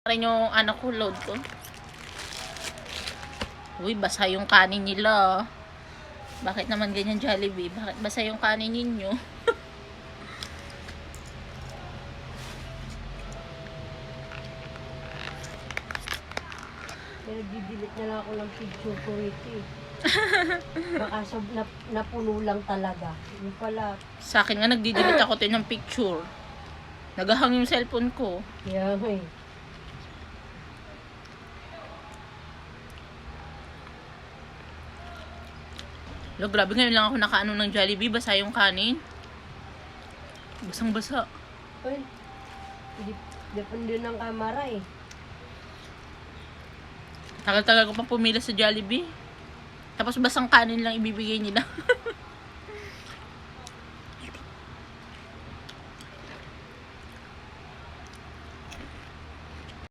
rin yung anak ko, load ko. Uy, basa yung kanin nila. Bakit naman ganyan, Jollibee? Bakit basa yung kanin ninyo? Pero didelete na lang ako ng picture ko rito eh. Baka napuno lang talaga. Yung pala, Sa akin nga, nagdi-delete ako din ng picture. Nagahang yung cellphone ko. kaya nga eh. Lo, grabe ngayon lang ako nakaano ng Jollibee. Basa yung kanin. Basang-basa. Ay, depende ng kamera eh. Tagal-tagal ko pang pumila sa Jollibee. Tapos basang kanin lang ibibigay nila.